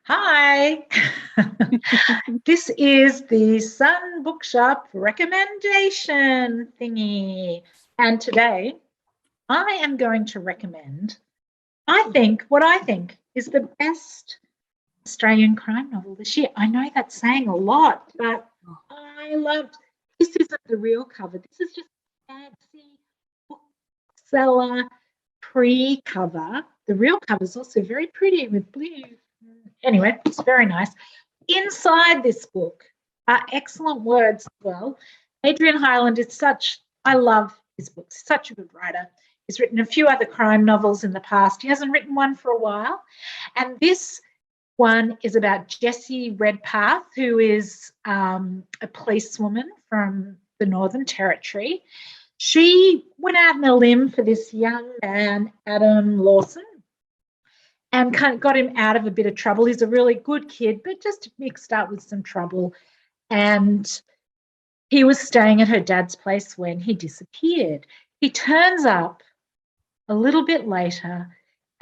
Hi, this is the Sun Bookshop recommendation thingy. And today I am going to recommend, what I think is the best Australian crime novel this year. I know that's saying a lot, but I loved, this isn't the real cover. This is just a fancy bookseller pre-cover. The real cover is also very pretty with blue. Anyway, it's very nice. Inside this book are excellent words as well. Adrian Hyland is I love his books, such a good writer. He's written a few other crime novels in the past. He hasn't written one for a while. And this one is about Jessie Redpath, who is a policewoman from the Northern Territory. She went out on a limb for this young man, Adam Lawson, and kind of got him out of a bit of trouble. He's a really good kid, but just mixed up with some trouble. And he was staying at her dad's place when he disappeared. He turns up a little bit later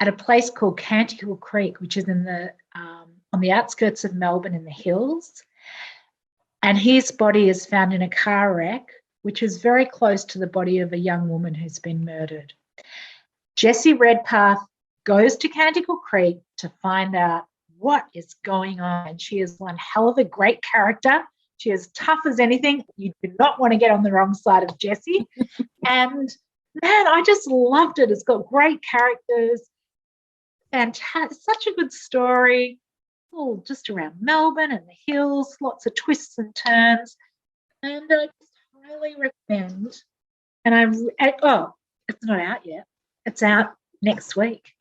at a place called Canticle Creek, which is in on the outskirts of Melbourne in the hills. And his body is found in a car wreck, which is very close to the body of a young woman who's been murdered. Jessie Redpath goes to Canticle Creek to find out what is going on. And she is one hell of a great character. She is tough as anything. You do not want to get on the wrong side of Jessie. And man, I just loved it. It's got great characters. Fantastic, such a good story. All just around Melbourne and the hills, lots of twists and turns. And I just highly recommend. And it's not out yet. It's out next week.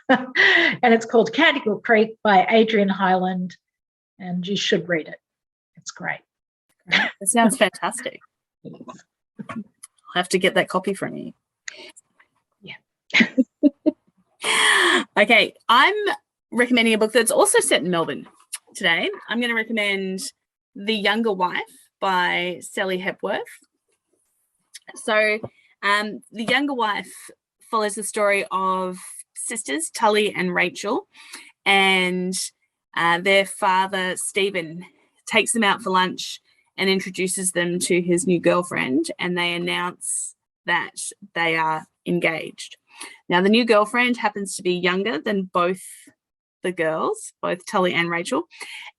And it's called Canticle Creek by Adrian Hyland, and you should read it. It's great. That sounds fantastic. I'll have to get that copy from you. Yeah. Okay, I'm recommending a book that's also set in Melbourne today. I'm going to recommend The Younger Wife by Sally Hepworth. So The Younger Wife follows the story of sisters, Tully and Rachel, and their father, Stephen, takes them out for lunch and introduces them to his new girlfriend, and they announce that they are engaged. Now, the new girlfriend happens to be younger than both the girls, both Tully and Rachel,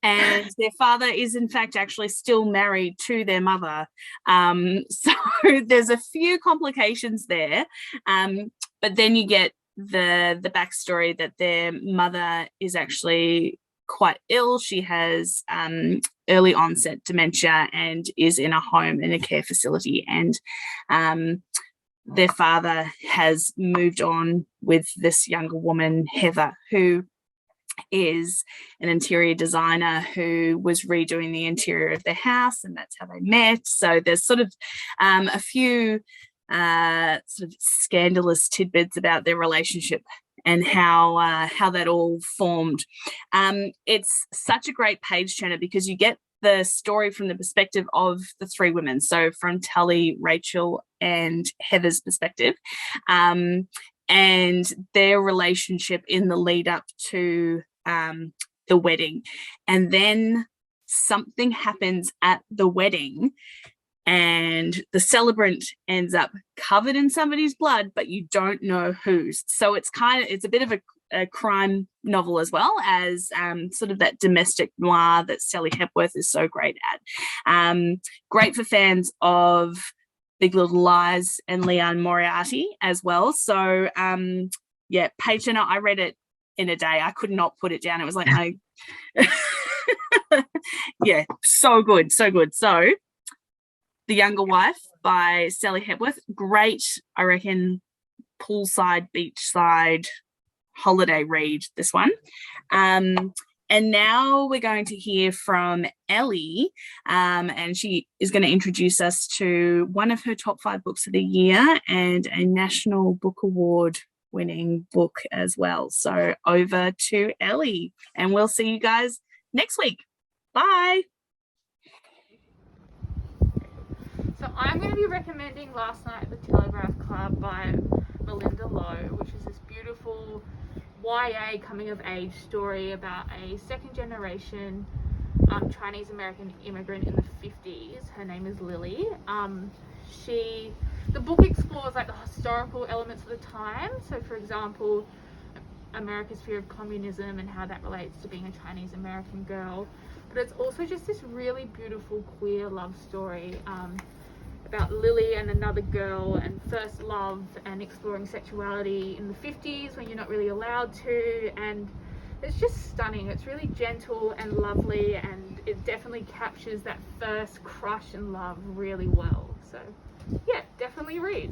and their father is in fact actually still married to their mother. So there's a few complications there, but then you get the backstory that their mother is actually quite ill. She has early onset dementia and is in a home, in a care facility, and their father has moved on with this younger woman, Heather, who is an interior designer who was redoing the interior of their house, and that's how they met. So there's sort of a few sort of scandalous tidbits about their relationship and how that all formed. It's such a great page turner because you get the story from the perspective of the three women, so from Tully, Rachel, and Heather's perspective, and their relationship in the lead up to the wedding. And then something happens at the wedding and the celebrant ends up covered in somebody's blood, but you don't know whose. So it's a bit of a crime novel as well as sort of that domestic noir that Sally Hepworth is so great at. Great for fans of Big Little Lies and Leon Moriarty as well. So yeah, page turner. I read it in a day. I could not put it down. It was like yeah, so good, so good. So The Younger Wife by Sally Hepworth, great, I reckon, poolside, beachside holiday read, this one. And now we're going to hear from Ellie, and she is going to introduce us to one of her top 5 books of the year and a National Book Award winning book as well. So over to Ellie, and we'll see you guys next week. Bye. So I'm going to be recommending Last Night at the Telegraph Club by Malinda Lo, which is this beautiful YA coming of age story about a second generation Chinese American immigrant in the 50s. Her name is Lily. The book explores like the historical elements of the time. So for example, America's fear of communism and how that relates to being a Chinese American girl. But it's also just this really beautiful queer love story about Lily and another girl and first love and exploring sexuality in the 50s when you're not really allowed to, and it's just stunning. It's really gentle and lovely, and it definitely captures that first crush and love really well. So yeah, definitely read.